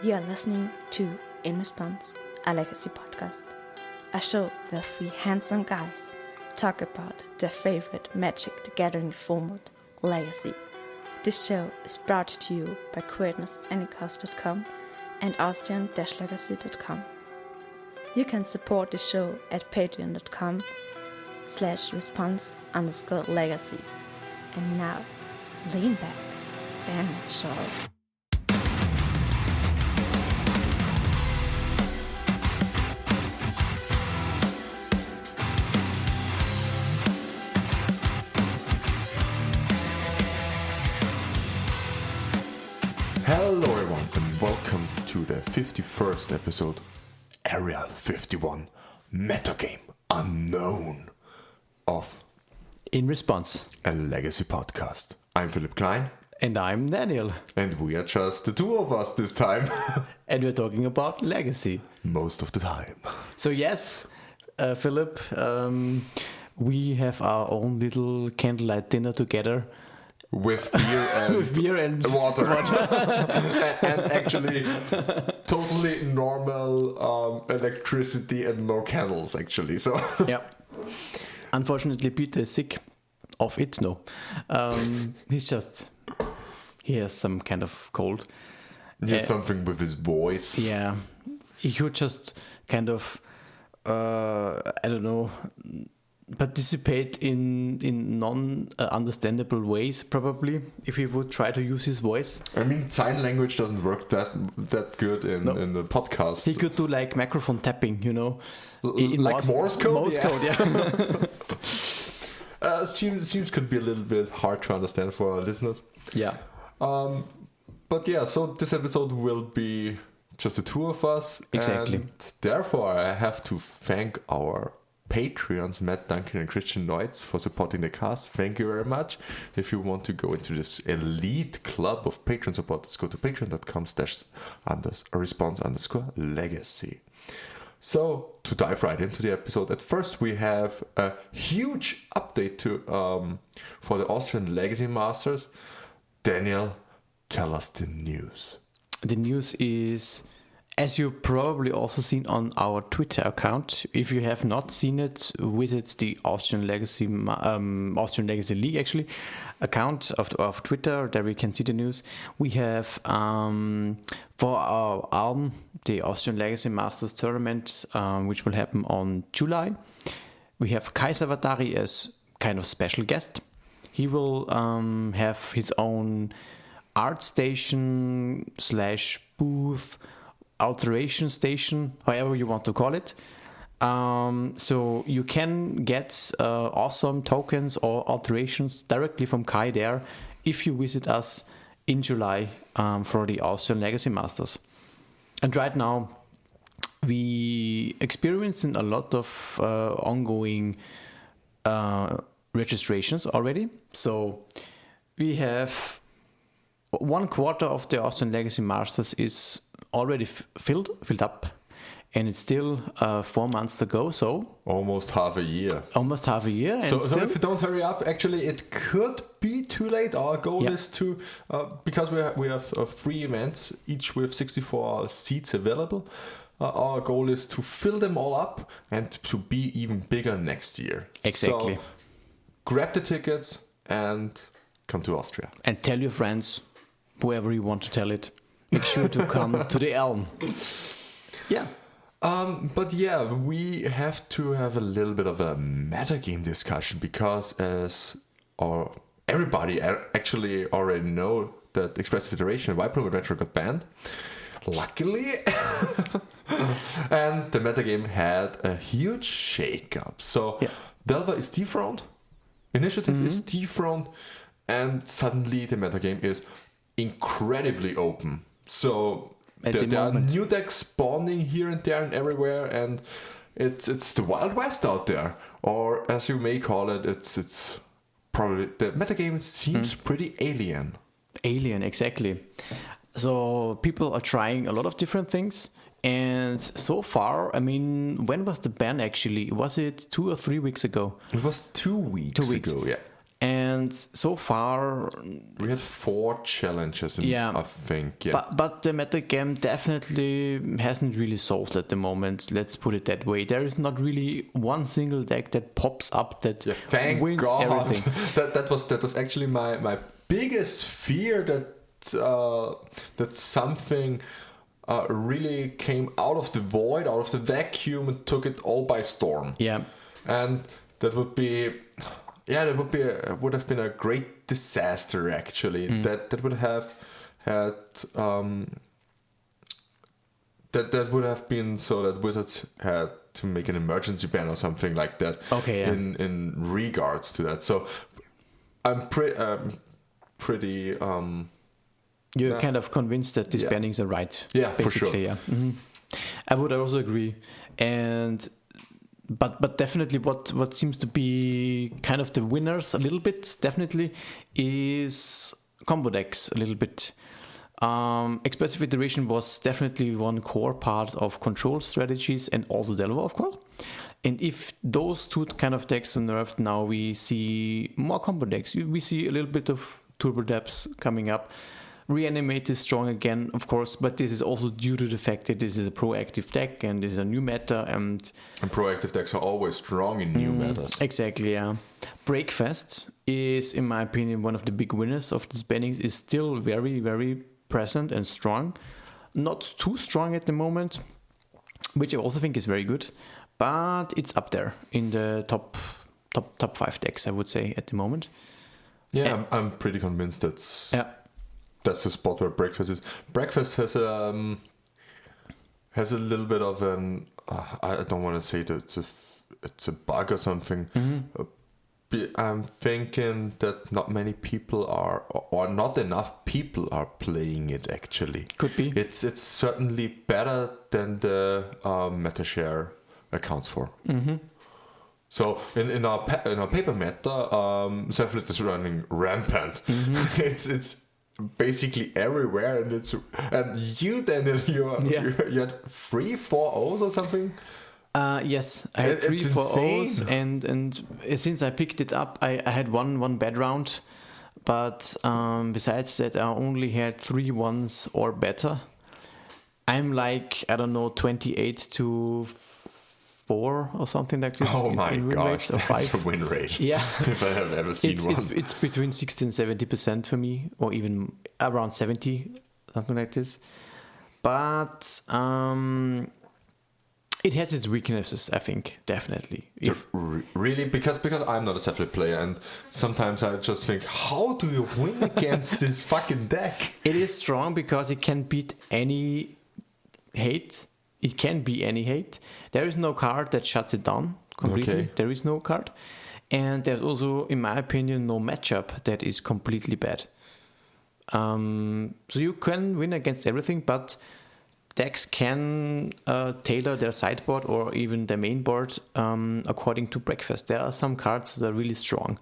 You're listening to In Response, a legacy podcast. A show where three handsome guys talk about their favorite Magic the Gathering format, Legacy. This show is brought to you by createness@anycost.com and austrian-legacy.com. You can support the show at patreon.com/response_legacy. And now, lean back and enjoy. Hello everyone and welcome to the 51st episode, Area 51, Metagame Unknown of In Response. a Legacy podcast. I'm Philipp Klein And I'm Daniel. and we are just the two of us this time, And we're talking about Legacy. most of the time. So yes, Philipp, we have our own little candlelight dinner together. With beer and With beer and water. And actually totally normal electricity and no candles actually. So Yeah. Unfortunately, Peter is sick of it. No. He has some kind of cold. he has something with his voice. Yeah. He could just kind of, participate in non-understandable ways, probably, if he would try to use his voice. I mean, sign language doesn't work that good in the podcast. He could do like microphone tapping, you know, Like Morse code? Morse Yeah. code, yeah. Seems could be a little bit hard to understand for our listeners. Yeah. But yeah, so this episode will be just the two of us. Exactly. And therefore, I have to thank our Patreons, Matt Duncan and Christian Neutz, for supporting the cast. Thank you very much. If you want to go into this elite club of Patreon supporters, go to patreon.com/response_legacy. So, to dive right into the episode, at first we have a huge update for the Austrian Legacy Masters. Daniel, tell us the news. The news is, as you've probably also seen on our Twitter account, if you have not seen it, visit the Austrian Legacy League actually account of Twitter. There we can see the news. We have for our ALM, the Austrian Legacy Masters Tournament, which will happen on July. We have Kaiser Vatari as kind of special guest. He will have his own art station / booth, alteration station, however you want to call it. So you can get awesome tokens or alterations directly from Kai there if you visit us in July for the Austrian Legacy Masters. And right now we experiencing a lot of ongoing registrations already. So we have 1/4 of the Austrian Legacy Masters is already filled up, and it's still 4 months to go. So Almost half a year. And So if you don't hurry up, actually, it could be too late. Our goal is to, because we have 3 events, each with 64 seats available. Our goal is to fill them all up and to be even bigger next year. Exactly. So grab the tickets and come to Austria. And tell your friends, whoever you want to tell it, make sure to come to the Elm. Yeah. But yeah, we have to have a little bit of a metagame discussion because everybody actually already know that Expressive Iteration and White Plume Adventure got banned. Luckily. And the metagame had a huge shake-up. So Delva is dethroned, Initiative is dethroned, and suddenly the metagame is incredibly open. So there are new decks spawning here and there and everywhere, and it's the Wild West out there, or as you may call it, it's probably the metagame seems pretty alien. Alien, exactly. So people are trying a lot of different things, and so far, I mean, when was the ban actually? Was it 2 or 3 weeks ago? It was 2 weeks. 2 weeks ago, yeah. And so far, we had 4 challenges, I think. Yeah. But the metagame definitely hasn't really solved at the moment. Let's put it that way. There is not really one single deck that pops up that thank wins God. everything. that was actually my biggest fear, that something really came out of the void, out of the vacuum, and took it all by storm. Yeah. And that would be. Yeah, would have been a great disaster actually. That would have had that would have been so that Wizards had to make an emergency ban or something like that. Okay, yeah. In regards to that, so I'm pretty. You're kind of convinced that these bannings are right. Yeah, basically, for sure. Yeah. Mm-hmm. I would also agree, But definitely what seems to be kind of the winners a little bit definitely is combo decks a little bit. Expressive iteration was definitely one core part of control strategies and also Delver, of course. And if those two kind of decks are nerfed, now we see more combo decks. We see a little bit of Turbo Depths coming up. Reanimate is strong again, of course, but this is also due to the fact that this is a proactive deck and this is a new meta. And proactive decks are always strong in new metas. Exactly, yeah. Breakfast is, in my opinion, one of the big winners of this bannings. Is still very, very present and strong. Not too strong at the moment, which I also think is very good, but it's up there in the top 5 decks, I would say, at the moment. Yeah, I'm pretty convinced that's the spot where Breakfast is. Breakfast has a little bit of an I don't want to say that it's a bug or something. I'm thinking that not many people are, or not enough people are playing it actually. Could be. It's certainly better than the meta share accounts for. So in our paper meta, Cephalid is running rampant. It's basically everywhere, and you, Daniel, you had 3 4-0s or something. Yes, I had 3 4-0s, and since I picked it up, I had one bad round, but besides that, I only had 3 1s or better. I'm like, I don't know, 28-4 or something like this. Oh my god, that's a win rate. Yeah. If I have ever seen one. It's between 60 and 70% for me, or even around 70, something like this. But it has its weaknesses, I think, definitely. Really? Because I'm not a Cephalid player, and sometimes I just think, how do you win against this fucking deck? It is strong because it can beat any hate. It can be any hate. There is no card that shuts it down completely. Okay. There is no card. And there's also, in my opinion, no matchup that is completely bad. So you can win against everything, but decks can tailor their sideboard or even their main board according to Breakfast. There are some cards that are really strong.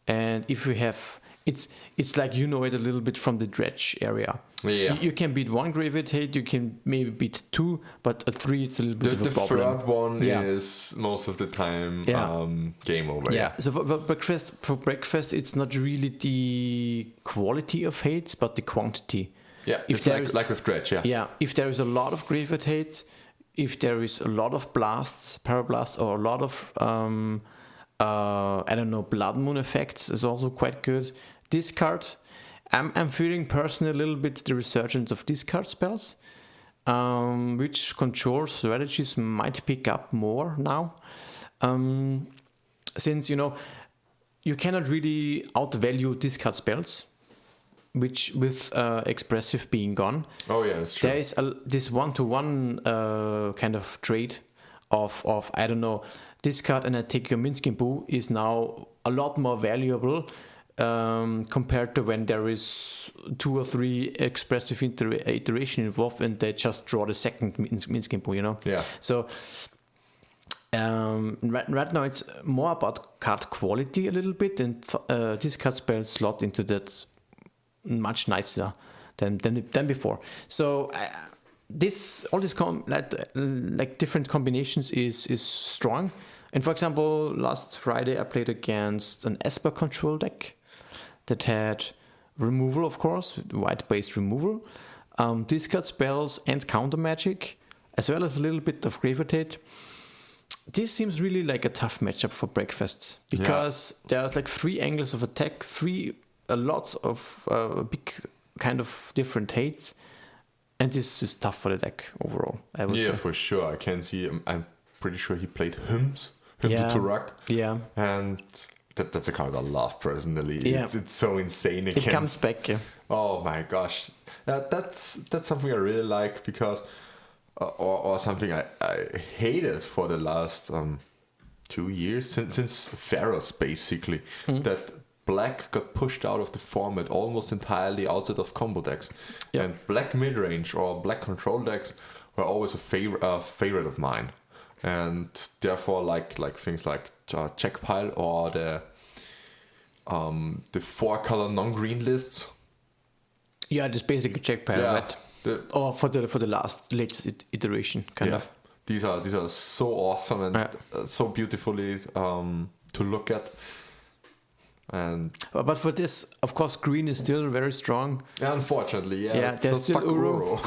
And if you have... It's like you know it a little bit from the dredge area. Yeah. You can beat 1 Graveyard Hate, you can maybe beat 2, but a 3 it's a little bit of a problem. The third one is most of the time game over. Yeah, so for breakfast it's not really the quality of hates, but the quantity. Yeah, if it's like with dredge, Yeah, if there is a lot of Graveyard Hate, if there is a lot of blasts, parablasts, or a lot of I don't know, Blood Moon effects is also quite good. Discard, I'm feeling personally a little bit the resurgence of discard spells, which control strategies might pick up more now, since you cannot really outvalue discard spells, which with Expressive being gone. Oh yeah, that's true. There is this 1-to-1 kind of trade of I don't know, discard and I take your Minskin Boo is now a lot more valuable compared to when there is 2 or 3 expressive iteration involved and they just draw the second Minskin Boo, Yeah. So right now it's more about card quality a little bit, and discard spells slot into that much nicer than before. So all this like different combinations is strong. And for example, last Friday I played against an Esper control deck that had removal, of course, white-based removal, discard spells and counter magic, as well as a little bit of grave rotate. This seems really like a tough matchup for Breakfast because there's like 3 angles of attack, 3 lots of big kind of different hates, and this is tough for the deck overall, I would say. Yeah, for sure. I can see. I'm pretty sure he played Hymn to Turak. Yeah. And that's a card I love personally. Yeah. It's so insane. It comes back, yeah. Oh my gosh. That's something I really like because, or something I hated for the last 2 years, since Pharaohs basically, that black got pushed out of the format almost entirely outside of combo decks. Yep. And black midrange or black control decks were always a favorite of mine. And therefore, like things like check pile or the 4-color non-green lists. Yeah, it's basically check pile, right? Or for the latest iteration, kind of. These are so awesome and so beautifully to look at. But for this, of course, green is still very strong. Yeah, unfortunately, Yeah, there's still Uro.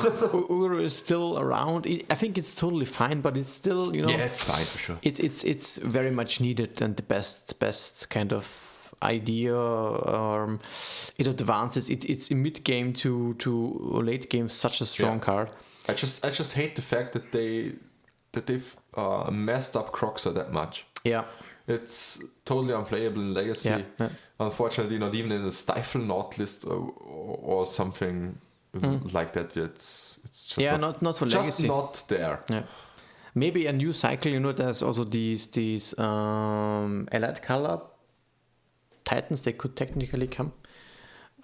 Uro is still around. I think it's totally fine, but it's still, Yeah, it's fine for sure. It's very much needed and the best kind of idea. It advances. It's in mid game to late game such a strong card. I just hate the fact that they've messed up Croxer that much. Yeah. It's totally unplayable in Legacy. Yeah. Unfortunately, not even in a Stifle Not list or something like that. It's just not for Legacy. Just not there. Yeah. Maybe a new cycle. There's also these allied color Titans. They could technically come,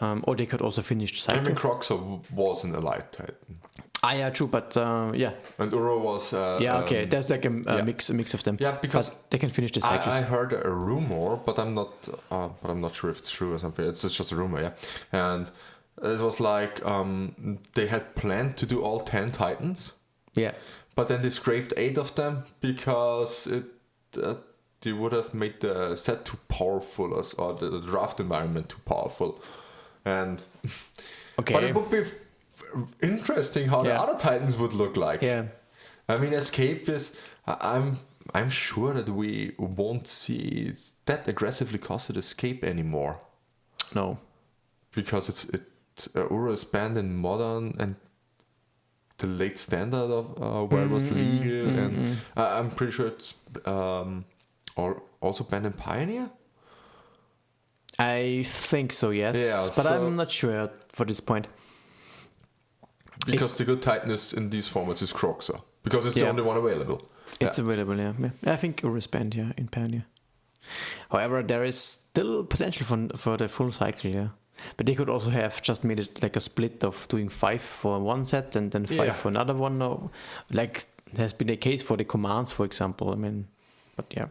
or they could also finish the cycle. I mean, Croxer was an allied Titan. Yeah, true, but yeah. And Uro was. Okay. There's like a mix of them. Yeah, because but they can finish the cycles. I heard a rumor, but I'm not sure if it's true or something. It's just a rumor, yeah. And it was like they had planned to do all 10 Titans. Yeah. But then they scraped 8 of them because they would have made the set too powerful or the draft environment too powerful, and but it would be interesting how the other Titans would look like. Yeah, I mean, Escape is. I'm sure that we won't see that aggressively costed Escape anymore. No, because it's Uro is banned in Modern and the late standard of where it was legal, and I'm pretty sure it's also banned in Pioneer. I think so, yes. Yeah, but I'm not sure for this point. Because the good tightness in these formats is Croxer. Because it's the only one available. It's available, yeah. I think Uro is banned, in Pioneer. However, there is still potential for the full cycle, yeah. But they could also have just made it like a split of doing 5 for one set and then 5 for another one. Or, like has been the case for the commands, for example. I mean, but yeah.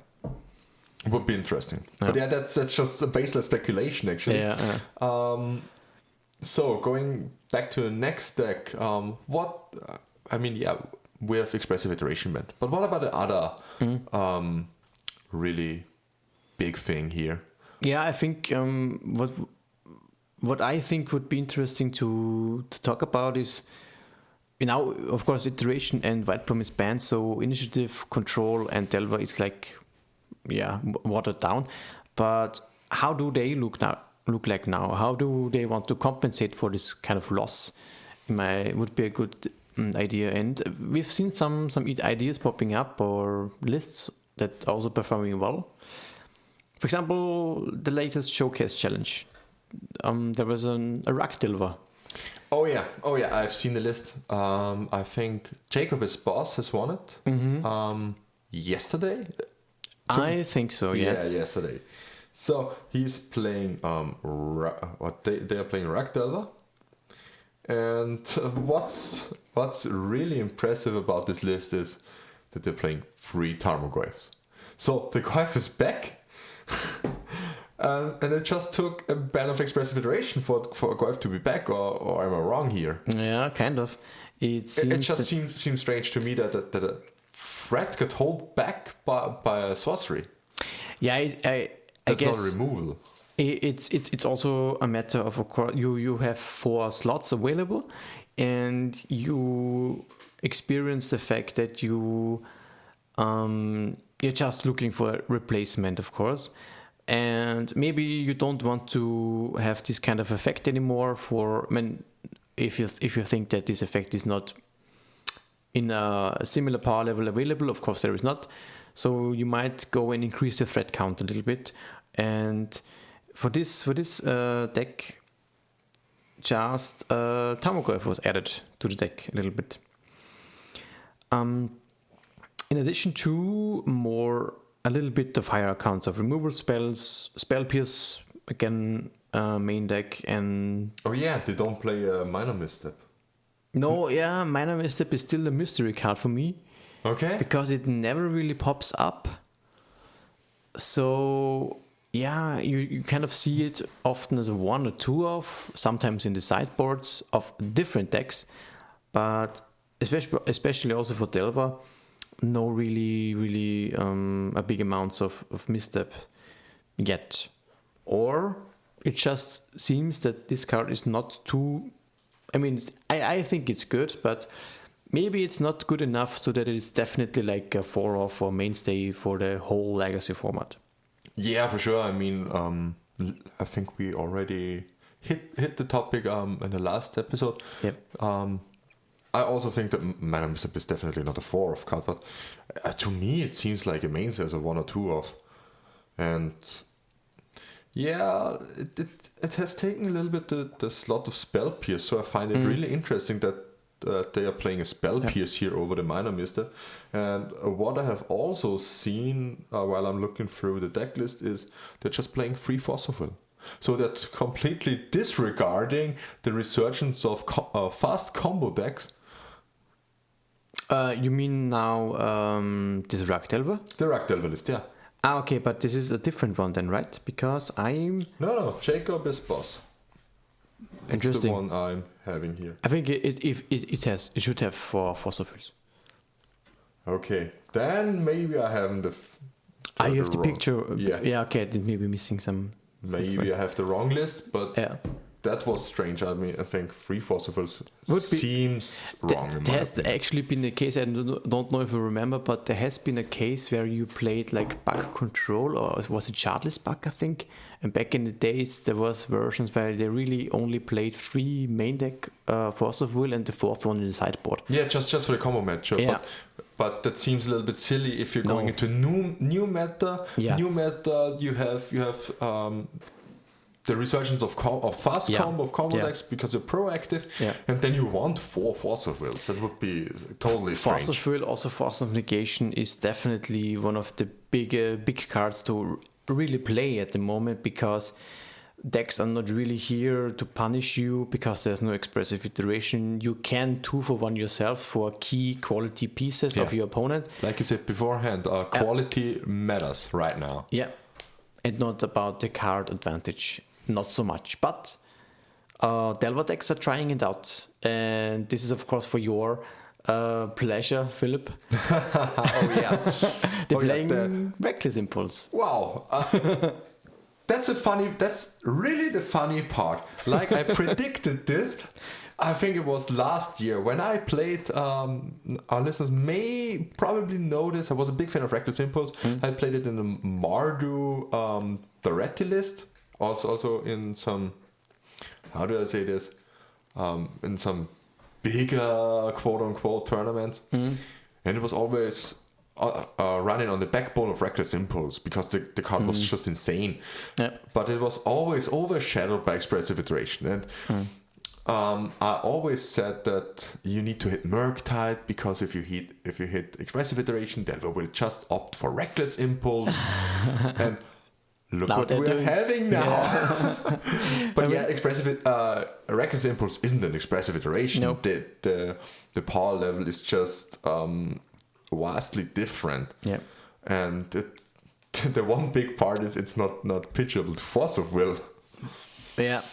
It would be interesting. Yeah. But that's just a baseless speculation, actually. Yeah. So going back to the next deck, we have Expressive Iteration banned. But what about the other really big thing here? Yeah, I think what I think would be interesting to talk about is, of course, Iteration and White Plume is banned, so Initiative, Control, and Delver is like, watered down. But how do they look like now? How do they want to compensate for this kind of loss? Would be a good idea. And we've seen some ideas popping up or lists that are also performing well. For example, the latest Showcase Challenge. There was a Ruck Delver. Oh yeah, I've seen the list. I think Jacob's boss has won it yesterday. I think so, yes. Yeah, yesterday. So he's playing they are playing Ruck Delver. And what's really impressive about this list is that they're playing 3 Tarmogoyfs. So the Goyf is back. And it just took a ban of Expressive Iteration for a Goyf to be back, or am I wrong here? Yeah, kind of. It just seems strange to me that threat get held back by a sorcery. Yeah, I That's guess not removal. it's also a matter of course you have 4 slots available, and you experience the fact that you're just looking for a replacement, of course, and maybe you don't want to have this kind of effect anymore. If you think that this effect is not in a similar power level available, of course there is not. So you might go and increase the threat count a little bit. And for this deck, just Tarmogoyf was added to the deck a little bit. In addition to a little bit of higher counts of removal spells, Spell Pierce, again, main deck, and... Oh yeah, they don't play a Minor Misstep. No, yeah, Minor Misstep is still a mystery card for me. Okay. Because it never really pops up. So, yeah, you kind of see it often as 1 or 2 of, sometimes in the sideboards of different decks. But especially also for Delver, no really a big amounts of misstep yet. Or it just seems that this card is not too... I mean, I think it's good, but maybe it's not good enough so that it's definitely like a 4-off or mainstay for the whole Legacy format. Yeah, for sure. I mean, I think we already hit the topic in the last episode. Yep. I also think that Mana Misstep is definitely not a 4-off card, but to me it seems like a mainstay as a 1 or 2-off. And yeah, it has taken a little bit the slot of Spell Pierce, so I find it really interesting that they are playing a Spell Pierce here over the Minor Misstep. And what I have also seen while I'm looking through the deck list is they're just playing free Fossil. So that's completely disregarding the resurgence of fast combo decks. You mean now this Rakdelver? The Rakdelver list, yeah. Ah, okay, but this is a different one then, right? Because I'm... No, Jacob is boss. Interesting. It's the one I'm having here. I think it should have 4 fossils. Okay, then maybe I haven't I have the picture. Yeah, okay, I did maybe missing some. Maybe I have the wrong list, but yeah. That was strange. I mean, I think free fossils seems wrong. There has actually been a case, I don't know if you remember, but there has been a case where you played like bug control, or was it Shardless bug, I think? And back in the days, there was versions where they really only played 3 main deck Force of Will and the 4th one in the sideboard. Yeah, just for the combo matchup. Yeah. But that seems a little bit silly if you're going into new meta. Yeah. New meta, you have the resurgence of fast combo of combo decks because you're proactive, and then you want 4 Force of Wills. That would be totally strange. Force of Will, also Force of Negation, is definitely one of the big cards to really play at the moment, because decks are not really here to punish you because there's no expressive iteration. You can 2-for-1 yourself for key quality pieces of your opponent. Like you said beforehand, quality matters right now. Yeah, and not about the card advantage. Not so much, but Delver decks are trying it out, and this is of course for your pleasure, Philipp. Oh yeah, they're playing Reckless Impulse. Wow, that's really the funny part. Like I predicted this. I think it was last year when I played. Our listeners may probably know this. I was a big fan of Reckless Impulse. I played it in the Mardu Thoretti list. Also in some, how do I say this? In some bigger quote-unquote tournaments. And it was always running on the backbone of Reckless Impulse because the card was just insane. Yep. But it was always overshadowed by Expressive Iteration. And I always said that you need to hit Murktide, because if you hit Expressive Iteration, Delver will just opt for Reckless Impulse. And look now what we're having now. Yeah. But Expressive Reckless Impulse isn't an Expressive Iteration. Nope. The power level is just vastly different. Yeah. And the one big part is it's not pitchable to Force of Will. Yeah.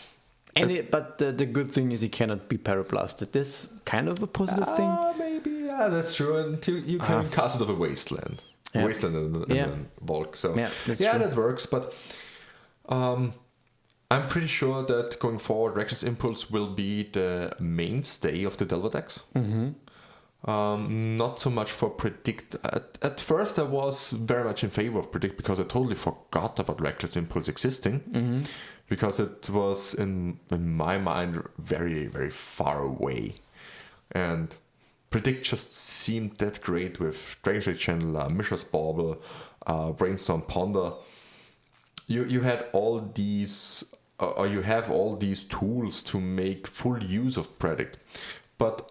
But the good thing is it cannot be parablasted. That's kind of a positive thing. Maybe. Yeah, that's true. And you can cast it of a wasteland. Yeah. Wasteland and then Volk. So that's true. that works. But I'm pretty sure that going forward, Reckless Impulse will be the mainstay of the Delver decks. Not so much for Predict. At first, I was very much in favor of Predict because I totally forgot about Reckless Impulse existing. Because it was, in my mind, very, very far away. And Predict just seemed that great with Dragon's Rage Channeler, Mishra's Bauble, Brainstorm Ponder. You had all these, or you have all these tools to make full use of Predict. But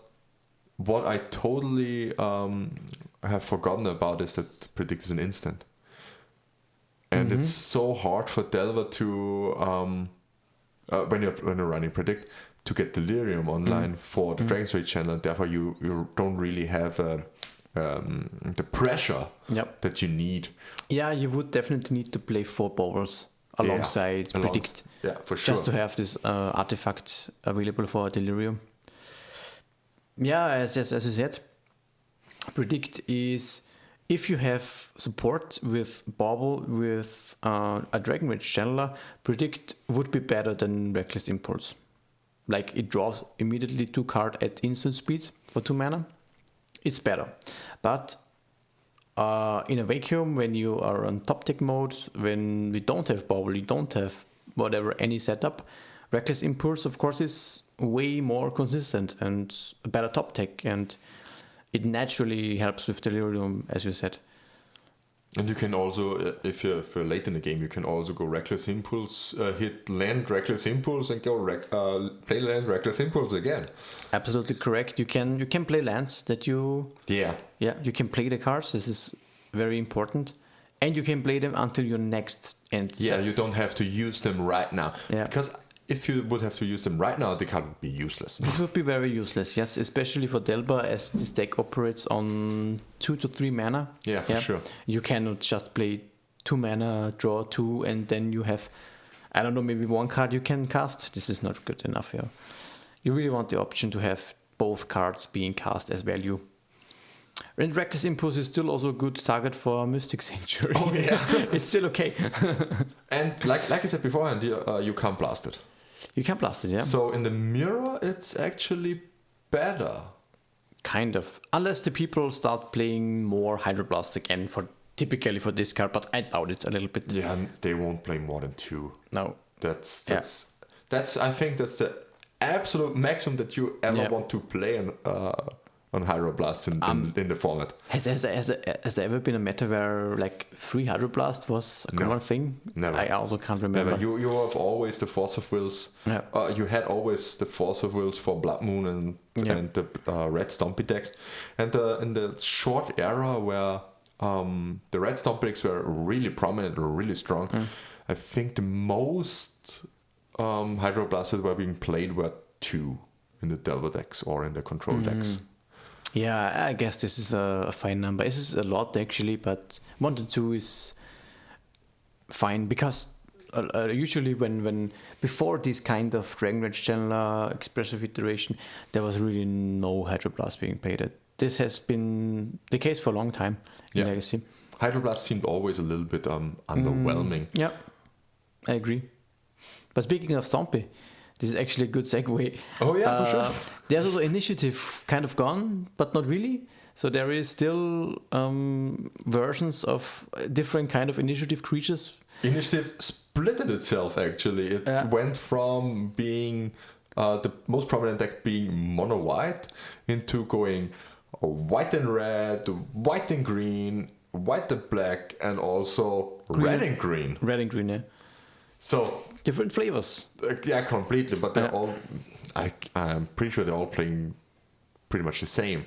what I totally have forgotten about is that Predict is an instant. And it's so hard for Delver to, when you're running Predict, to get Delirium online for the Dragon's Rage channel. Therefore, you don't really have the pressure that you need. Yeah, you would definitely need to play 4 baubles alongside Predict. Yeah, for sure. Just to have this artifact available for Delirium. Yeah, as you said, Predict is, if you have support with Bauble, with a Dragon Rage Channeler, Predict would be better than Reckless Impulse. Like, it draws immediately 2 cards at instant speed for 2 mana. It's better. But in a vacuum, when you are on top deck mode, when we don't have Bauble, you don't have any setup, Reckless Impulse, of course, is way more consistent and a better top deck, and it naturally helps with Delirium, as you said. And you can also, if you're late in the game, you can also go Reckless Impulse, hit land Reckless Impulse, and go play land Reckless Impulse again. Absolutely correct. You can play lands that you... Yeah, you can play the cards. This is very important. And you can play them until your next end. Yeah, you don't have to use them right now. Yeah. Because if you would have to use them right now, they can't be useless. This would be very useless, yes, especially for Delver, as this deck operates on 2 to 3 mana. Yeah, for sure. You cannot just play 2 mana, draw 2, and then you have, I don't know, maybe 1 card you can cast. This is not good enough, yeah. You really want the option to have both cards being cast as value. And Reckless Impulse is still also a good target for Mystic Sanctuary. Oh, yeah. It's still okay. And like I said beforehand, you can't blast it. You can blast it, yeah. So in the mirror, it's actually better. Kind of. Unless the people start playing more Hydroblast again, typically for this card, but I doubt it a little bit. Yeah, they won't play more than 2. No. That's I think that's the absolute maximum that you ever want to play on Hydroblast in the format. Has there ever been a meta where like 3 Hydroblast was a common thing? Never. I also can't remember. Never. You have always the Force of Wills. Yeah. You had always the Force of Wills for Blood Moon and the Red Stompy decks. And in the short era where the Red Stompy decks were really prominent or really strong, I think the most Hydroblasts that were being played were 2 in the Delver decks or in the control decks. Yeah, I guess this is a fine number. This is a lot actually, but 1 to 2 is fine because usually when before this kind of Dragon Rage Channeler Expressive iteration, there was really no Hydroblast being played. This has been the case for a long time in Legacy. Hydroblast seemed always a little bit underwhelming. Yeah, I agree. But speaking of Stompy, this is actually a good segue. Oh yeah, for sure. There's also Initiative kind of gone, but not really. So there is still versions of different kind of Initiative creatures. Initiative splitted itself actually. It went from being the most prominent deck being mono white into going white and red, white and green, white and black, and also red and green. Red and green, yeah. So different flavors. Yeah, completely. But they're all. I'm pretty sure they're all playing pretty much the same.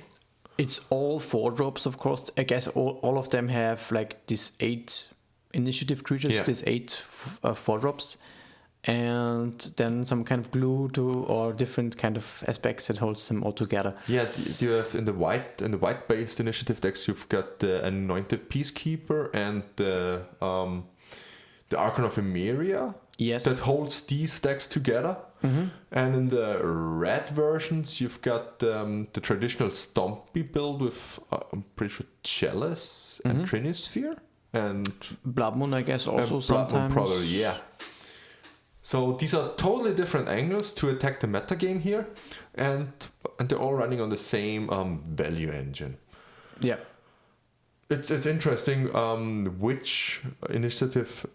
It's all 4-drops, of course. I guess all of them have like these 8 Initiative creatures, these 8 4-drops, and then some kind of glue or different kind of aspects that holds them all together. Yeah, you have in the white based Initiative decks, you've got the Anointed Peacekeeper and the Archon of Emeria. Yes. that holds these decks together. And in the red versions, you've got the traditional Stompy build with, I'm pretty sure, Chalice and Trinisphere. And Blood Moon, I guess, also Blood Moon sometimes. probably, yeah. So these are totally different angles to attack the metagame here, and they're all running on the same value engine. Yeah. It's interesting which initiative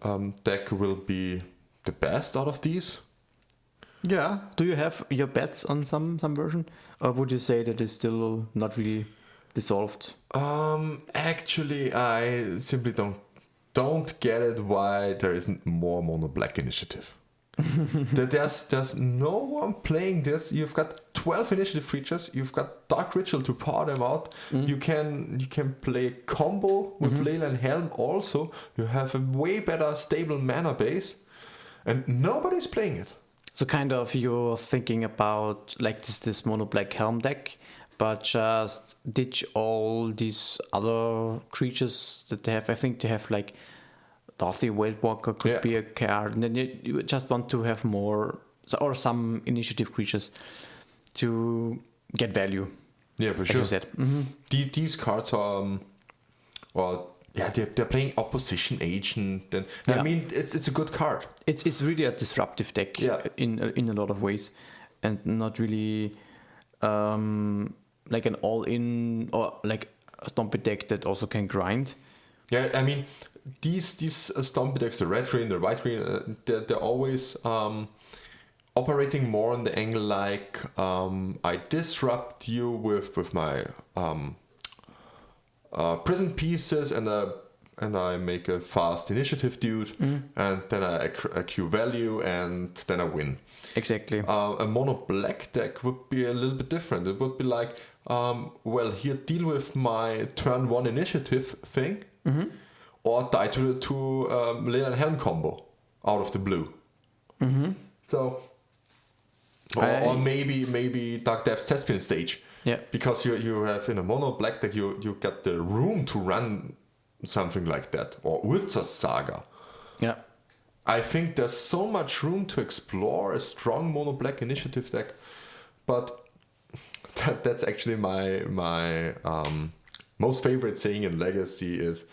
deck will be the best out of these. Yeah. Do you have your bets on some version, or would you say that it's still not really dissolved? Actually, I simply don't get it why there isn't more mono black initiative. There's no one playing this. You've got 12 initiative creatures. You've got Dark Ritual to power them out. You can play combo with Leyland Helm also. You have a way better stable mana base, and nobody's playing it. So kind of you're thinking about like this mono black helm deck, but just ditch all these other creatures that they have. I think they have like Dorothy Walker could be a card, and then you just want to have more or some initiative creatures to get value. Yeah, for as sure. you said. These cards are, they're playing opposition agent. And I mean, it's a good card. It's really a disruptive deck in a lot of ways, and not really like an all-in or like a Stompy deck that also can grind. Yeah, I mean, these Stompy decks, the red green, the white green, they're always operating more on the angle like I disrupt you with my prison pieces, and I make a fast initiative dude, and then I accrue value, and then I win. Exactly. A mono black deck would be a little bit different. It would be like, here, deal with my turn 1 initiative thing, or die to Leyland Helm combo out of the blue. So, or maybe Dark Depths Thespian stage. Yeah. Because you have in a mono black deck, you got the room to run something like that, or Urza's Saga. Yeah. I think there's so much room to explore a strong mono black initiative deck, but that's actually my most favorite saying in Legacy is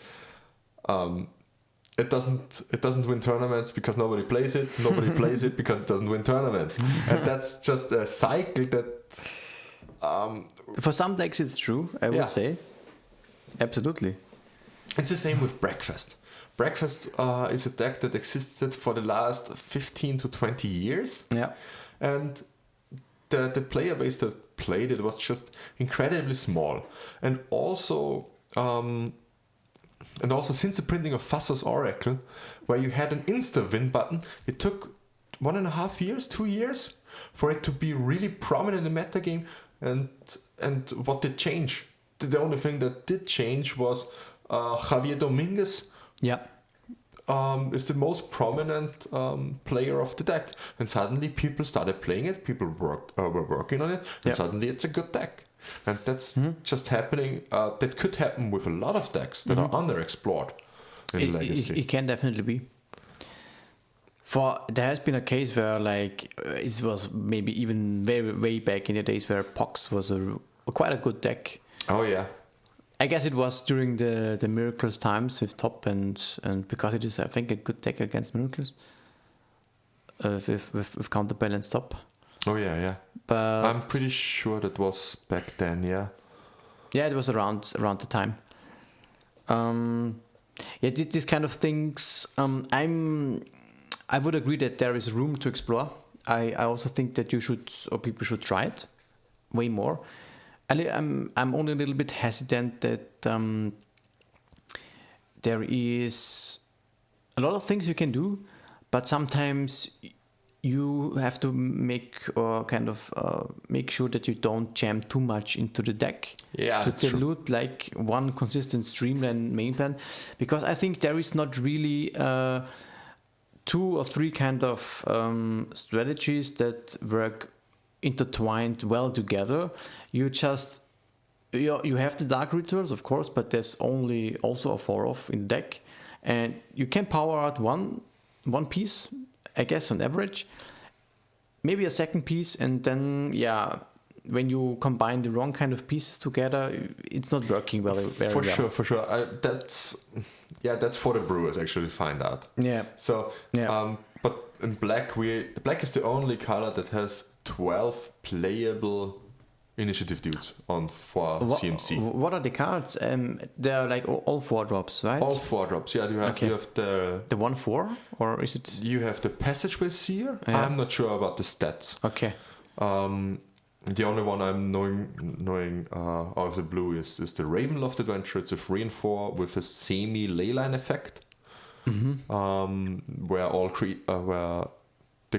it doesn't win tournaments because nobody plays it. Nobody plays it because it doesn't win tournaments, and that's just a cycle that. For some decks, it's true. I would say, absolutely. It's the same with Breakfast. Breakfast is a deck that existed for the last 15 to 20 years. Yeah. And the player base that played it was just incredibly small. And also since the printing of Fusser's Oracle, where you had an insta-win button, it took 1.5 years, 2 years for it to be really prominent in the metagame. And what did change? The only thing that did change was Javier Dominguez is the most prominent player of the deck, and suddenly people started playing it. People were working on it, and suddenly it's a good deck. And that's just happening. That could happen with a lot of decks that are underexplored in Legacy. It can definitely be. There has been a case where like it was maybe even way back in the days where Pox was quite a good deck. Oh yeah. I guess it was during the Miracles times with Top and because it is, I think, a good deck against Miracles with counterbalance Top. Oh yeah. But I'm pretty sure that was back then. Yeah. Yeah, it was around the time. These kind of things. I would agree that there is room to explore. I also think that you should, or people should try it way more. I'm only a little bit hesitant that there is a lot of things you can do, but sometimes you have to make sure that you don't jam too much into the deck to dilute like one consistent streamline main plan, because I think there is not really 2 or 3 kind of strategies that work intertwined well together. You have the Dark Rituals, of course, but there's also a 4-off in the deck, and you can power out one piece I guess, on average. Maybe a second piece, and then when you combine the wrong kind of pieces together, it's not working very well. For sure. That's for the brewers actually to find out. Yeah. So, but in black, the black is the only color that has 12 playable initiative dudes for CMC. What are the cards? They're like all 4 drops, right? All 4 drops. Yeah, you have the 1/4, or is it? You have the Passageway Seer. Yeah. I'm not sure about the stats. Okay. The only one I'm knowing out of the blue is the Ravenloft Adventure. It's a 3 and 4 with a semi leyline effect, where where the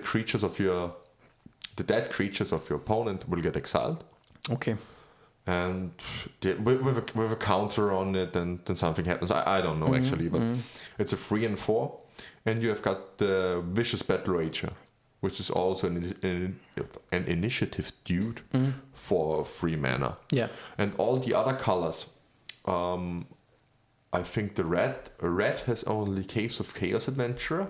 dead creatures of your opponent will get exiled. Okay. And with a counter on it, then something happens. I don't know actually, but it's a 3 and 4, and you have got the Vicious Battle Rager, which is also an initiative dude for 3 mana. Yeah. And all the other colors, I think the red has only Caves of Chaos Adventurer,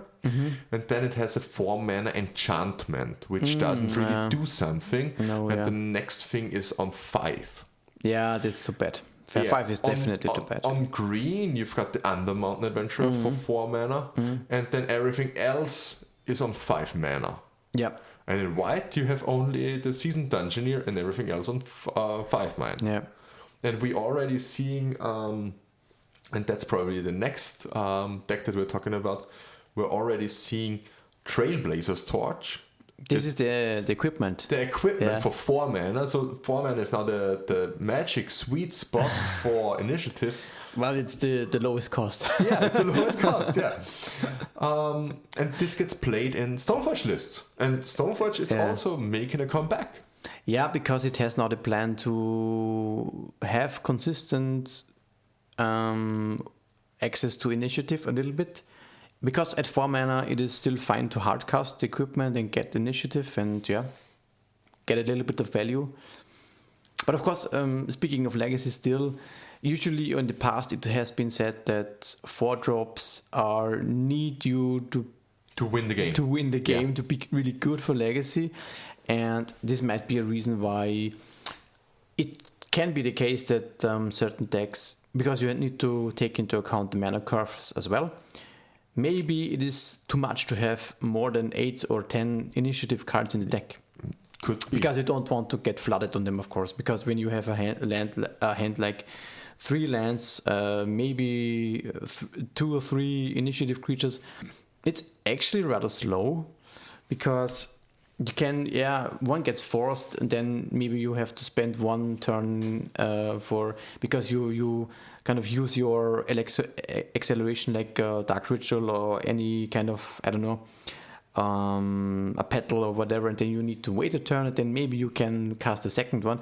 and then it has a 4 mana enchantment, which doesn't really do something. The next thing is on 5. Yeah, that's so bad. 5 is definitely too bad. On green, you've got the Undermountain Adventurer for 4 mana, and then everything else is on 5 mana. Yeah. And in white, you have only the Seasoned Dungeoneer and everything else on 5 mana. Yeah. And we already seeing, and that's probably the next deck that we're talking about, we're already seeing Trailblazer's Torch. This is the equipment. The equipment for 4 mana. So 4 mana is now the magic sweet spot for initiative. Well, it's the lowest cost. Yeah, it's the lowest cost, yeah. And this gets played in Stoneforge lists. And Stoneforge is also making a comeback. Yeah, because it has now the plan to have consistent access to initiative a little bit. Because at 4 mana, it is still fine to hardcast the equipment and get initiative and get a little bit of value. But of course, speaking of legacy still, usually in the past it has been said that 4 drops need you to win the game. To be really good for legacy. And this might be a reason why it can be the case that certain decks, because you need to take into account the mana curves as well, maybe it is too much to have more than 8 or 10 initiative cards in the deck. Could be. Because you don't want to get flooded on them, of course. Because when you have a hand like 3 lands, maybe 2 or 3 initiative creatures, it's actually rather slow. Because you can, one gets forced, and then maybe you have to spend 1 turn because you kind of use your acceleration like Dark Ritual or any kind of, I don't know, a petal or whatever, and then you need to wait a turn, and then maybe you can cast a second one.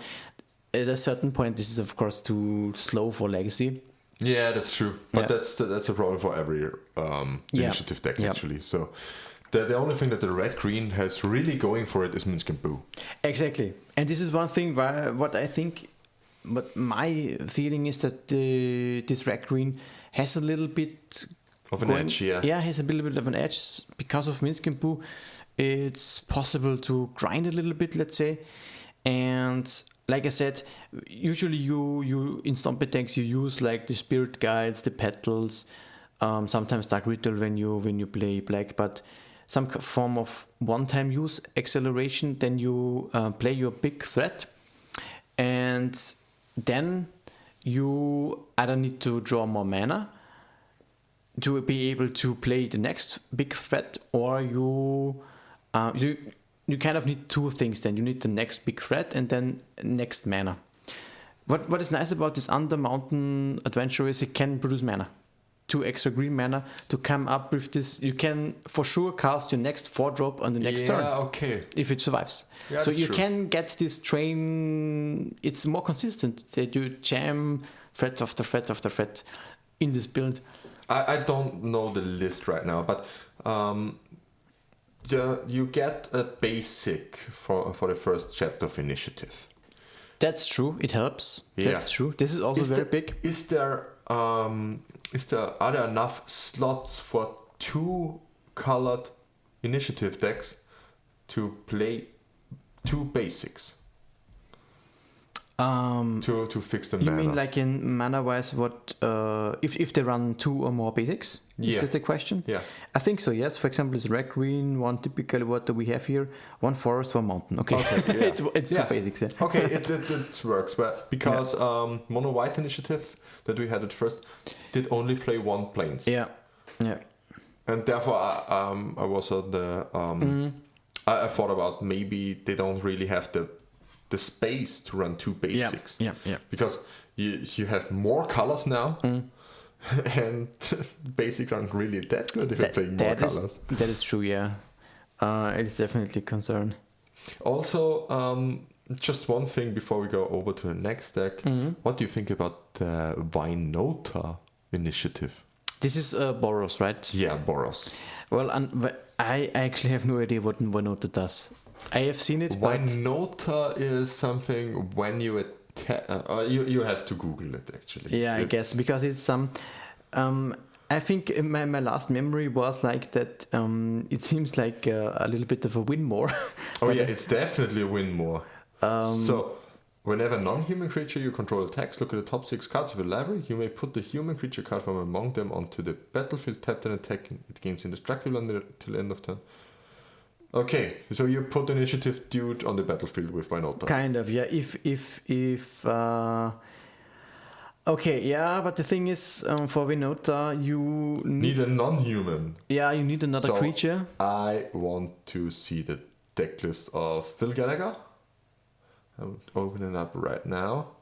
At a certain point, this is of course too slow for legacy. Yeah, that's true. But that's a problem for every initiative deck actually. So the only thing that the red-green has really going for it is Minsk and Boo. Exactly. And this is one thing what my feeling is that this red-green has a little bit of an edge, Yeah, has a little bit of an edge because of Minsk and Boo. It's possible to grind a little bit, let's say. And like I said, usually you in Stompy decks you use like the Spirit Guides, the Petals, sometimes Dark Ritual when you play black, but some form of one-time use acceleration. Then you play your big threat, and then you either need to draw more mana to be able to play the next big threat, or you kind of need 2 things. Then you need the next big threat and then next mana. What is nice about this Undermountain Adventure is it can produce mana, 2 extra green mana to come up with this. You can for sure cast your next 4-drop on the next turn. Okay. If it survives. Yeah, so you true. can get this train. It's more consistent that you jam threat after threat after threat in this build. I don't know the list right now, but you get a basic for the first chapter of initiative. That's true. It helps. Yeah. That's true. This is also very big. Are there enough slots for 2 colored initiative decks to play 2 basics. To fix the mana. You mean like in mana wise, what if they run 2 or more basics? Is that the question? Yeah. I think so, yes. For example, it's red green, one typically what do we have here? 1 forest, 1 mountain. Okay. Yeah. it's 2 basics, yeah. Okay, it works, but because mono white initiative that we had at first did only play 1 planes. Yeah. And therefore I was on the I thought about maybe they don't really have the space to run 2 basics. Yeah. Because you have more colors now, and basics aren't really that good if you're playing more colors. That is true, yeah. It's definitely a concern. Also, just one thing before we go over to the next deck. What do you think about the Vinota initiative? This is Boros, right? Yeah, Boros. Well, I actually have no idea what Vinota does. I have seen it. Vinota is something when you attack. You have to Google it actually. Yeah, I guess because it's some. I think my last memory was like that. It seems like a little bit of a win more. Oh yeah, it's definitely a win more. So whenever non-human creature you control attacks, look at the top 6 cards of your library. You may put the human creature card from among them onto the battlefield, tapped and attacking. It gains indestructible until end of turn. Okay, so you put initiative dude on the battlefield with Vinota. Kind of, yeah. Okay, yeah, but the thing is, for Vinota, you need a non-human. Yeah, you need another creature. I want to see the deck list of Phil Gallagher. I'm opening it up right now.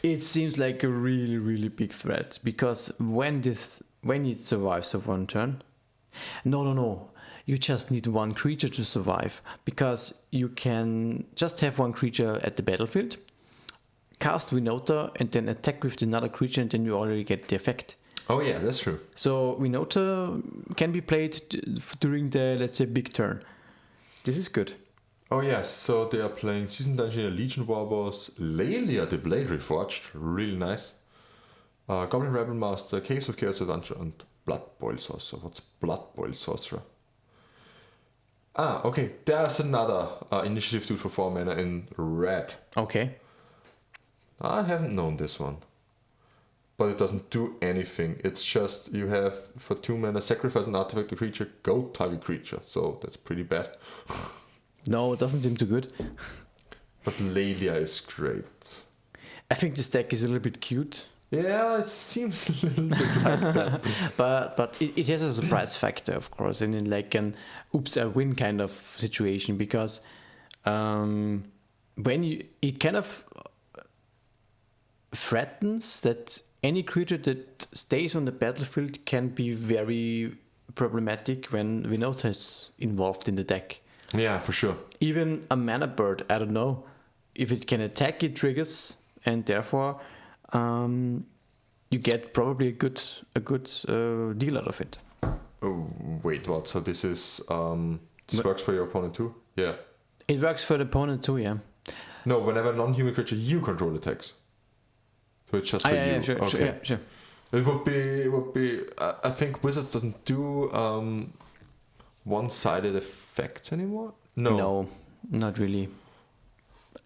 It seems like a really, really big threat because when it survives of 1 turn, no. You just need 1 creature to survive because you can just have 1 creature at the battlefield, cast Vinota, and then attack with another creature, and then you already get the effect. Oh yeah, that's true. So Vinota can be played during the, let's say, big turn. This is good. Oh yes, so they are playing Season Dungeon, Legion Warboss, Lelia the Blade Reforged, really nice. Goblin Rebel Master, Caves of Chaos Adventure, and Blood Boil Sorcerer. What's Blood Boil Sorcerer? Okay, there's another initiative dude for 4 mana in red. Okay. I haven't known this one. But it doesn't do anything. It's just you have for 2 mana sacrifice an artifact to creature, go target creature. So that's pretty bad. No, it doesn't seem too good. But Lelia is great. I think this deck is a little bit cute. Yeah, it seems a little bit like that. But it has a surprise factor, of course, and in like an oops, I win kind of situation because when it kind of threatens that any creature that stays on the battlefield can be very problematic when Vinota is involved in the deck. Yeah, for sure. Even a mana bird, I don't know. If it can attack, it triggers, and therefore you get probably a good deal out of it. Oh, wait, what? So this is this works for your opponent too? Yeah. It works for the opponent too, yeah. No, whenever a non-human creature you control attacks. So it's just for you. Yeah, sure, okay. Sure. It would be. I think Wizards doesn't do one-sided effects anymore. No, not really.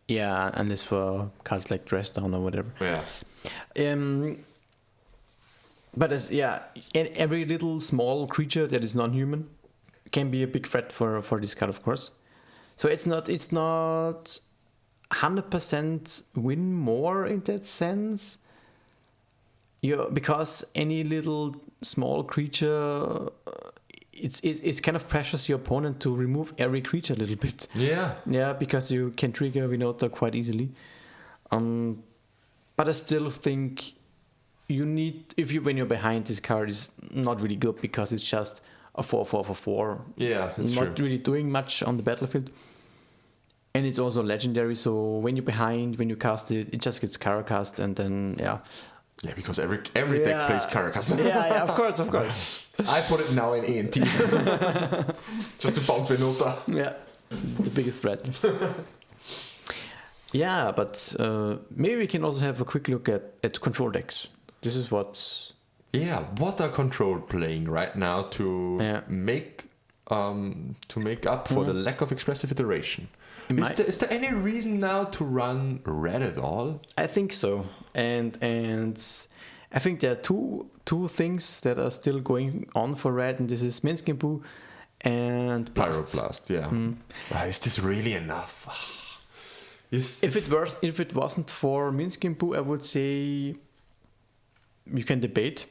Yeah, unless for cards like Dress Down or whatever. Yeah. But every little small creature that is non-human can be a big threat for this card, of course. So it's not 100% win more in that sense. Because any little small creature, it's kind of pressures your opponent to remove every creature a little bit. Yeah. Yeah, because you can trigger Vinota quite easily. But I still think you need, when you're behind, this card is not really good because it's just a 4/4 for 4. Yeah, that's not true. really doing much on the battlefield. And it's also legendary, so when you're behind, when you cast it, it just gets Caracast, and then Yeah, because every deck plays Caracast. yeah, of course. I put it now in A&T. Just to bounce Vinota. Yeah, the biggest threat. Yeah, but maybe we can also have a quick look at control decks. This is what's... Yeah, what are Control playing right now to make to make up for the lack of expressive iteration. Is there any reason now to run red at all? I think so, and I think there are two things that are still going on for red, and this is Minskimpu and Pyroblast. Yeah. Is this really enough? If it wasn't for Minskimpu, I would say you can debate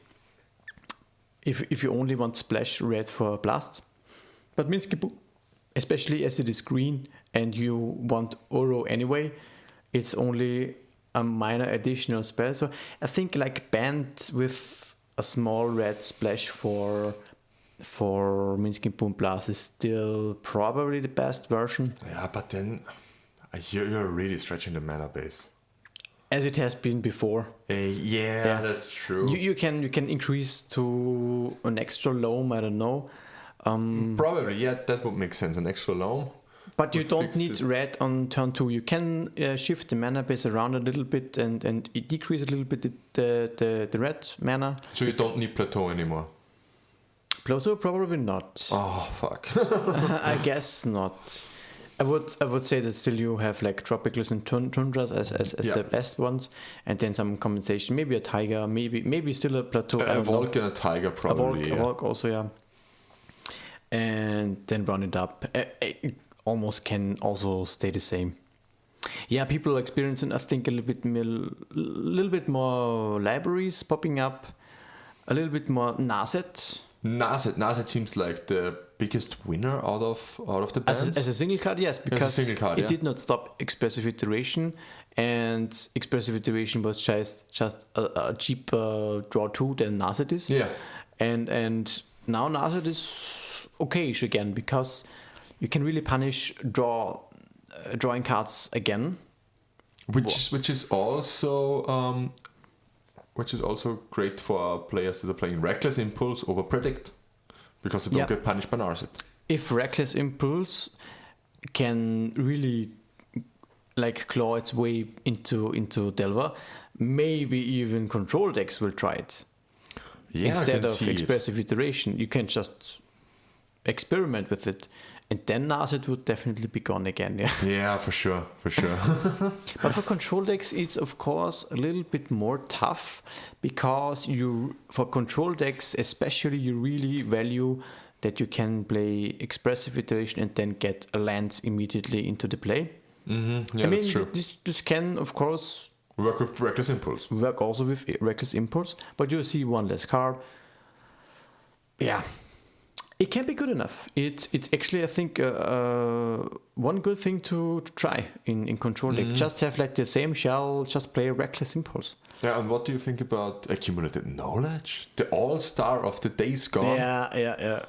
if you only want splash red for blast, but Minskimpu, especially as it is green and you want Oro anyway, it's only a minor additional spell. So I think like banned with a small red splash for Minskimpu Blast is still probably the best version. Yeah, but then you're really stretching the mana base. As it has been before. Yeah, that's true. You can increase to an extra loam, I don't know. Probably, yeah, that would make sense. An extra loam. But you don't need red on turn 2. You can shift the mana base around a little bit and decrease a little bit the red mana. So you don't need plateau anymore? Plateau probably not. Oh, fuck. I guess not. I would say that still you have like tropicals and tundras as the best ones, and then some compensation. Maybe a tiger, maybe still a plateau. A Volk and a tiger probably. A Volk also, yeah. And then run it up. It almost can also stay the same. Yeah, people are experiencing, I think, a little bit more libraries popping up, a little bit more Nazet. Nazet seems like the biggest winner out of the bands. As a single card, yes, because it did not stop expressive iteration, and expressive iteration was just a cheaper draw 2 than Nazet is. Yeah, and now Nazet is okayish again because you can really punish drawing cards again, which is also great for players that are playing Reckless Impulse over Predict, because they don't get punished by Narset. If Reckless Impulse can really like claw its way into Delver, maybe even Control decks will try it. Yeah, instead of expressive iteration, you can just experiment with it. And then Narset would definitely be gone again, yeah. Yeah, for sure. But for control decks, it's of course a little bit more tough, because for control decks especially, you really value that you can play expressive iteration and then get a land immediately into the play. Mm-hmm. Yeah, that's true. This can of course work with Reckless Impulse. Work also with Reckless Impulse, but you see one less card. Yeah. It can be good enough. It's actually, I think, one good thing to try in control deck. Just have like the same shell, just play a Reckless Impulse. Yeah, and what do you think about Accumulated Knowledge? The all-star of the days gone. Yeah.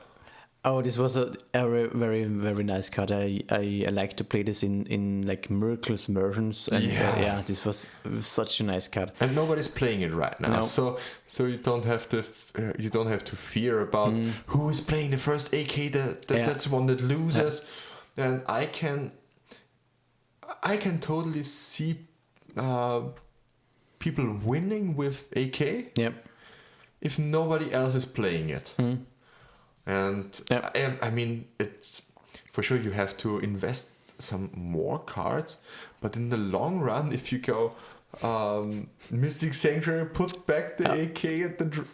Oh, this was a very, very nice card. I like to play this in like Miracles versions. And this was such a nice card. And nobody's playing it right now, so you don't have to fear about who is playing the first AK. That's the one that loses. And I can totally see people winning with AK. Yep. If nobody else is playing it. And I mean, it's for sure you have to invest some more cards, but in the long run, if you go Mystic Sanctuary, put back the AK at the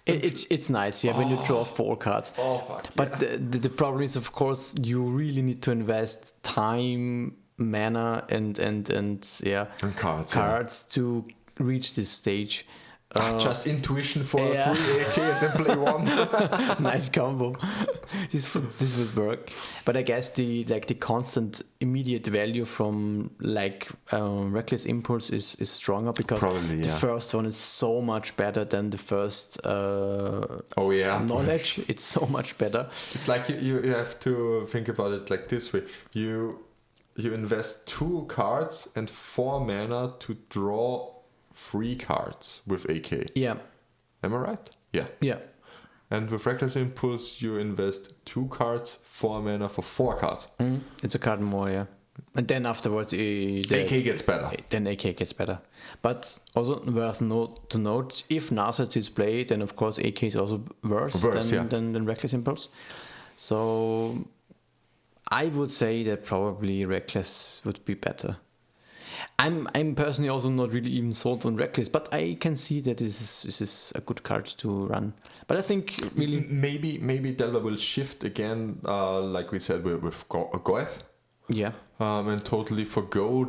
it's nice, when you draw 4 cards. Oh fuck! But the problem is, of course, you really need to invest time, mana, and cards to reach this stage. Just intuition for a free AK and then play one. Nice combo. This would work. But I guess the constant immediate value from Reckless Impulse is stronger, because the first one is so much better than the first knowledge. It's so much better. It's like you have to think about it like this way. You invest 2 cards and 4 mana to draw 3 cards with AK. Yeah. Am I right? Yeah. Yeah. And with Reckless Impulse, you invest 2 cards, 4 mana for 4 cards. It's a card more, yeah. And then afterwards, AK gets better. Then AK gets better. But also worth to note, if Narset is played, then of course AK is also worse than Reckless Impulse. So I would say that probably Reckless would be better. I'm personally also not really even sold on Reckless, but I can see that this is a good card to run. But I think really maybe Delva will shift again, like we said with Goeth. Yeah. And totally forgo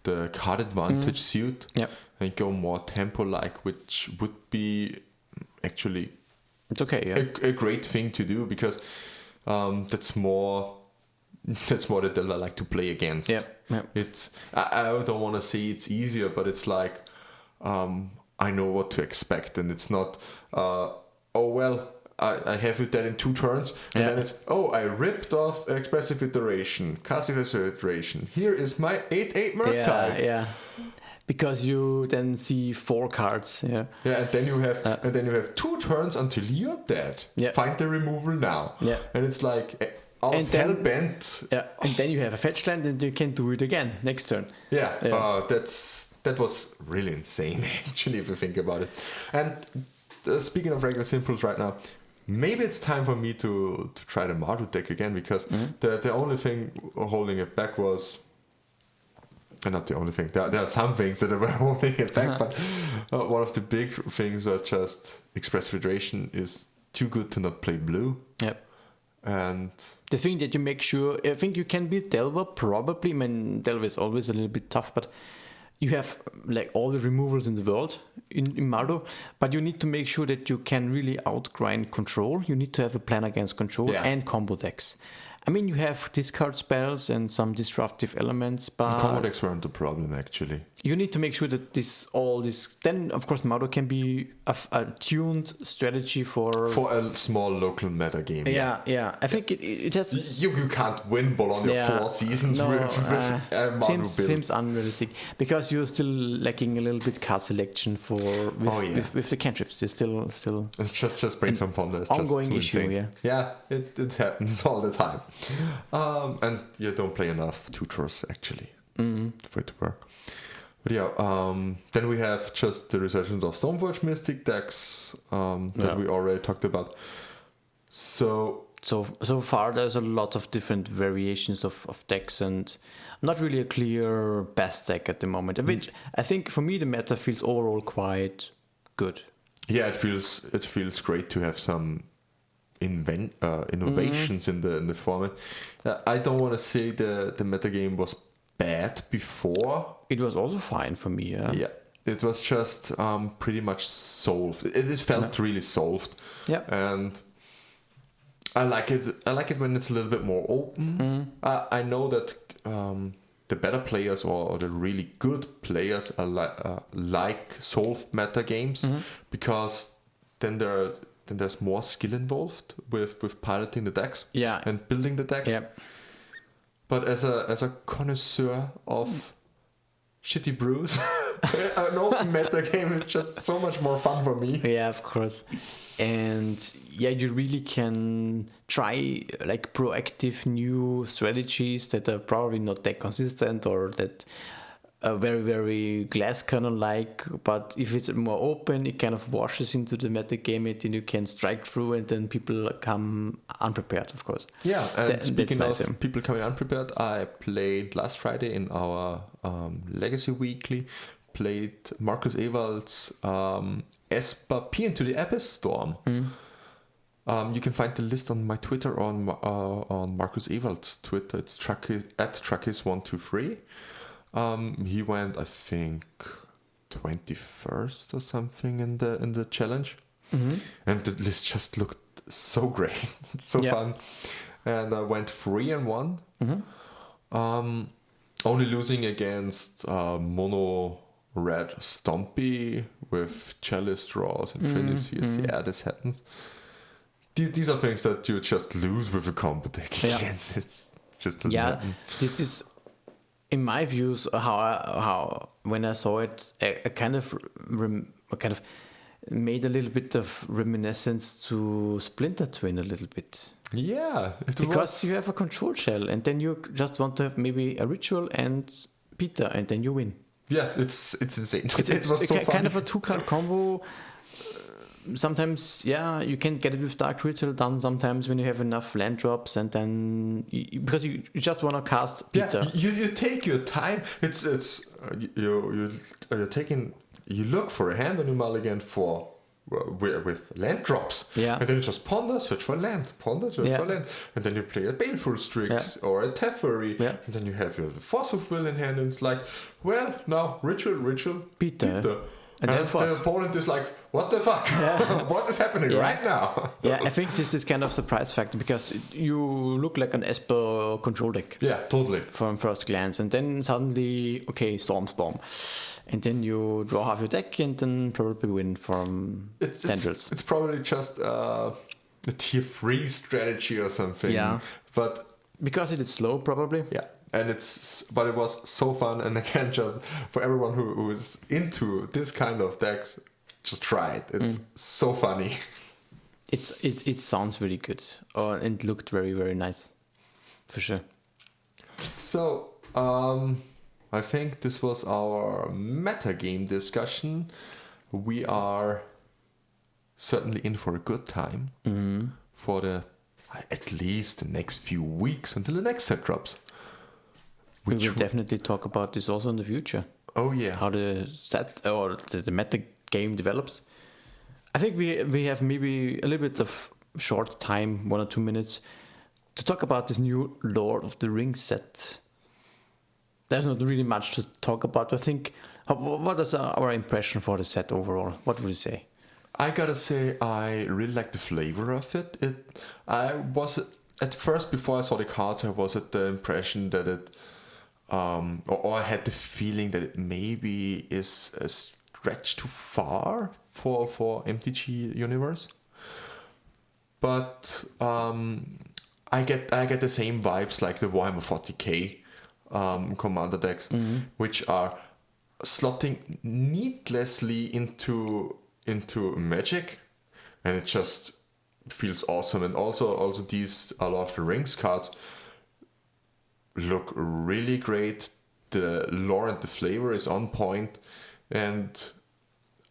the card advantage suit. Yep. And go more tempo like, which would be actually it's okay. Yeah. a great thing to do, because that's more that Delva like to play against. Yeah. It's I don't want to say it's easier, but it's like I know what to expect, and it's not I have it that in 2 turns, and then it's I ripped off Expressive Iteration, Cast Expressive Iteration. Here is my 8/8 Murktide. Yeah. Because you then see 4 cards. Yeah. Yeah, and then you have 2 turns until you're dead. Yeah. Find the removal now. Yeah. And it's like hell bent. Yeah. And then you have a fetch land, and you can do it again next turn. Yeah. That was really insane, actually, if you think about it. And speaking of regular simples right now, maybe it's time for me to try the Mardu deck again, because the only thing holding it back was... not the only thing. There are some things that were holding it back, but one of the big things are just Expressive Iteration is too good to not play blue. Yep. And the thing that you make sure, I think you can beat Delva probably. I mean, Delva is always a little bit tough, but you have like all the removals in the world in Mardu, but you need to make sure that you can really outgrind control. You need to have a plan against control and combo decks. I mean, you have discard spells and some disruptive elements, but combo decks weren't the problem, actually. You need to make sure that then of course Mardu can be a tuned strategy for a small local meta game. Yeah. I think it has. You can't win Bologna 4 seasons with Mardu build. Seems unrealistic, because you're still lacking a little bit card selection with the cantrips. It's still It's just brings some ponder. It's ongoing just issue. Yeah, it happens all the time. And you don't play enough tutors actually for it to work. But then we have just the resurgence of Stoneforge Mystic decks that we already talked about. So far there's a lot of different variations of decks, and not really a clear best deck at the moment. I think for me the meta feels overall quite good. Yeah, it feels great to have some innovations in the format. I don't want to say the metagame was bad before. It was also fine for me. Yeah, it was just pretty much solved. It felt really solved. Yeah, and I like it. I like it when it's a little bit more open. I know that the better players or the really good players are like solved meta games, because then there's more skill involved with piloting the decks and building the decks. Yeah. But as a connoisseur of shitty brews, an open meta game is just so much more fun for me. Yeah, of course. And you really can try like proactive new strategies that are probably not that consistent, or that are very, very glass cannon like, but if it's more open, it kind of washes into the metagame, and then you can strike through, and then people come unprepared, of course. Yeah, and speaking of nice, people coming unprepared, I played last Friday in our Legacy Weekly, played Marcus Ewald's Esper Peer into the Abyss Storm. You can find the list on my Twitter on Marcus Ewald's Twitter. It's @Truckis123. He went, I think, 21st or something in the challenge, and the list just looked so great, so fun. And I went 3-1, only losing against mono red Stompy with Chalice draws and Trinity. Yeah, this happens. These are things that you just lose with a combo deck against. It's just doesn't happen. This in my views, how when I saw it, I kind of made a little bit of reminiscence to Splinter Twin a little bit. Yeah, because you have a control shell, and then you just want to have maybe a ritual and Peter, and then you win. Yeah, it's insane. It was so fun. Kind of a 2-card combo. sometimes, you can get it with Dark Ritual done sometimes when you have enough land drops, and then because you just want to cast Peter. You take your time. You're taking. You look for a hand on your mulligan for with land drops. Yeah. And then you just ponder, search for land, ponder, search for land, and then you play a Baleful Strix or a Teferi, and then you have your Force of Will in hand, and it's like, well, now ritual, Peter. And then the opponent is like, what the fuck? What is happening right now? I think this kind of surprise factor, because you look like an Esper control deck. Yeah, totally. From first glance. And then suddenly, okay, storm. And then you draw half your deck and then probably win from tendrils. It's probably just a tier 3 strategy or something. Yeah. But because it is slow, probably. Yeah. And it was so fun, and again, just for everyone who is into this kind of decks, just try it. It's so funny. It sounds really good, and looked very, very nice, for sure. So I think this was our metagame discussion. We are certainly in for a good time for at least the next few weeks until the next set drops. We will definitely talk about this also in the future. Oh yeah, how the set or the meta game develops. I think we have maybe a little bit of short time, 1 or 2 minutes, to talk about this new Lord of the Rings set. There's not really much to talk about. I think. What is our impression for the set overall? What would you say? I gotta say, I really like the flavor of it. I was at first, before I saw the cards, I was at the impression that it. Or I had the feeling that it maybe is a stretch too far for MTG universe, but I get the same vibes like the Warhammer 40k commander decks, which are slotting needlessly into Magic, and it just feels awesome. And also these Lord of the Rings cards look really great. The lore and the flavor is on point, and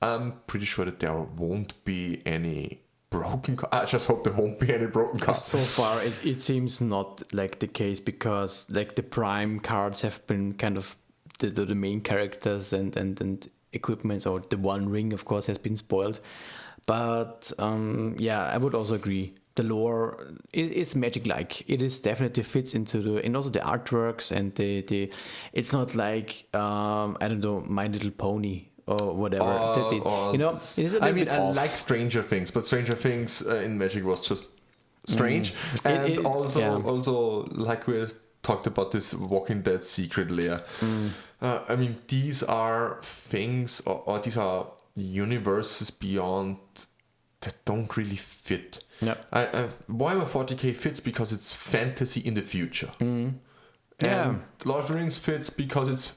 I'm pretty sure that there won't be any broken cards. I just hope there won't be any broken cards. So far it seems not like the case, because like the prime cards have been kind of the main characters and equipment, or the One Ring of course has been spoiled, but I would also agree. The lore is Magic-like. It is definitely fits into and also the artworks, and the it's not like I don't know, My Little Pony or whatever. It is a little bit I off. like Stranger Things, but Stranger Things in Magic was just strange, and also like we talked about this Walking Dead secret lair. I mean, these are things, or these are universes beyond that don't really fit. Warhammer 40k fits because it's fantasy in the future. And Lord of the Rings fits because it's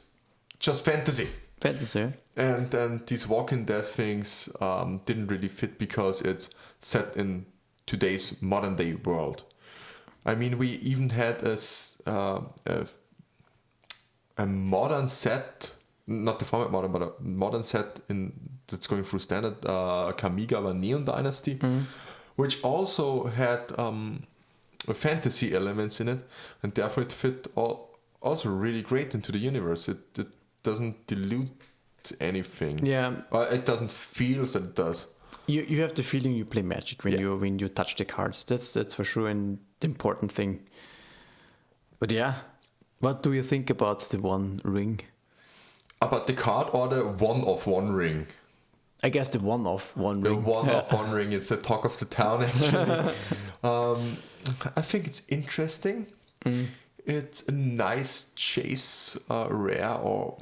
just fantasy. And then these Walking Dead things didn't really fit because it's set in today's modern day world. I mean, we even had a modern set, not the format modern, but a modern set that's going through standard Kamigawa Neon Dynasty, which also had fantasy elements in it, and therefore it fit also really great into the universe. It doesn't dilute anything. It doesn't feel that it does. You have the feeling you play Magic when you touch the cards. That's for sure an important thing. But what do you think about the One Ring? About the card or the one of One Ring? I guess the one of One Ring. The one of One Ring. It's the talk of the town, actually. I think it's interesting. It's a nice chase, rare, or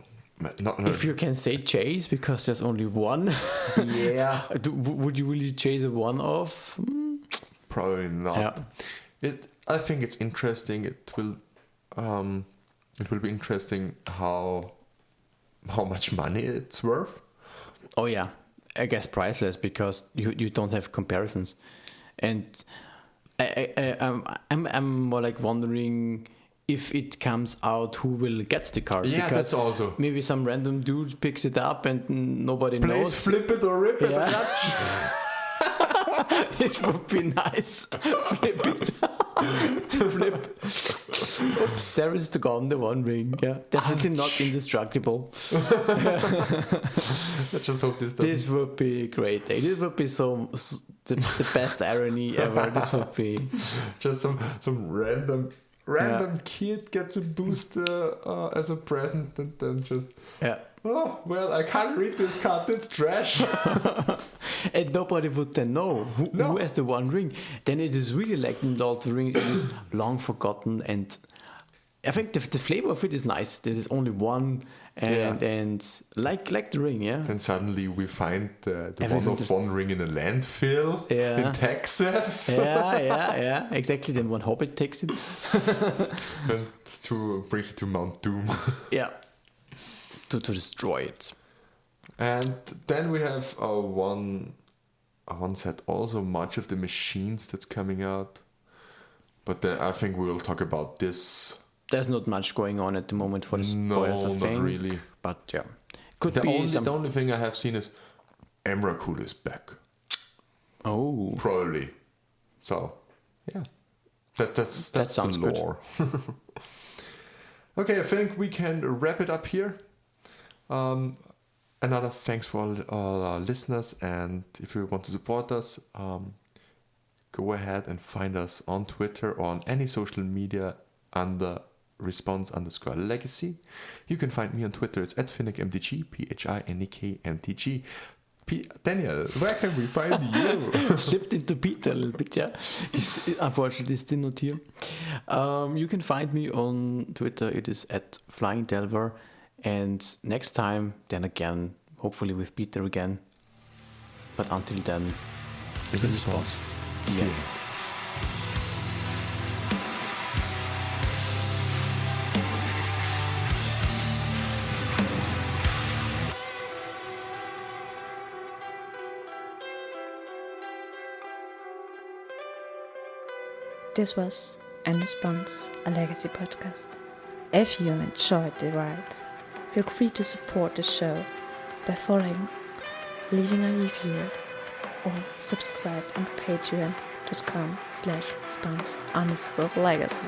not. If you can say chase, because there's only one. Would you really chase a one of? Probably not. I think it's interesting. It will be interesting how much money it's worth. Oh yeah, I guess priceless, because you don't have comparisons, and I'm more like wondering if it comes out who will get the card. Yeah, that's also. Maybe some random dude picks it up and nobody knows. Flip it or rip it. It would be nice. Flip it. Flip. Oops, there is the gun, the One Ring. Yeah, definitely not indestructible. I just hope this doesn't. This would be great. This would be the best irony ever. This would be just some random kid gets a booster as a present, and then just oh well, I can't read this card. It's trash. And nobody would then know who has the One Ring. Then it is really like in Lord of the Rings. It is long forgotten, and I think the flavor of it is nice. There is only one, and like the ring, yeah. Then suddenly we find the One Ring in a landfill in Texas. Yeah, exactly. Then one hobbit takes it and brings it to Mount Doom. Yeah, to destroy it. And then we have one set also much of the machines that's coming out. But then I think we will talk about this. There's not much going on at the moment for the spoilers, I think. No, not really. But yeah, the only thing I have seen is Emrakul is back. Oh, probably. So yeah, that's that sounds the lore. Okay, I think we can wrap it up here. Another thanks for all our listeners, and if you want to support us, go ahead and find us on Twitter or on any social media under response_legacy. You can find me on Twitter. It's @PhinikMTG, PhinikMTG. Daniel, where can we find you? Slipped into Peter a little bit, yeah. Unfortunately, still not here. You can find me on Twitter. It is @FlyingDelver. And next time, then again, hopefully with Peter again. But until then, in response. Yeah. This was In Response, a Legacy podcast. If you enjoyed the ride, feel free to support the show by following, leaving a review, or subscribe on patreon.com/response_legacy.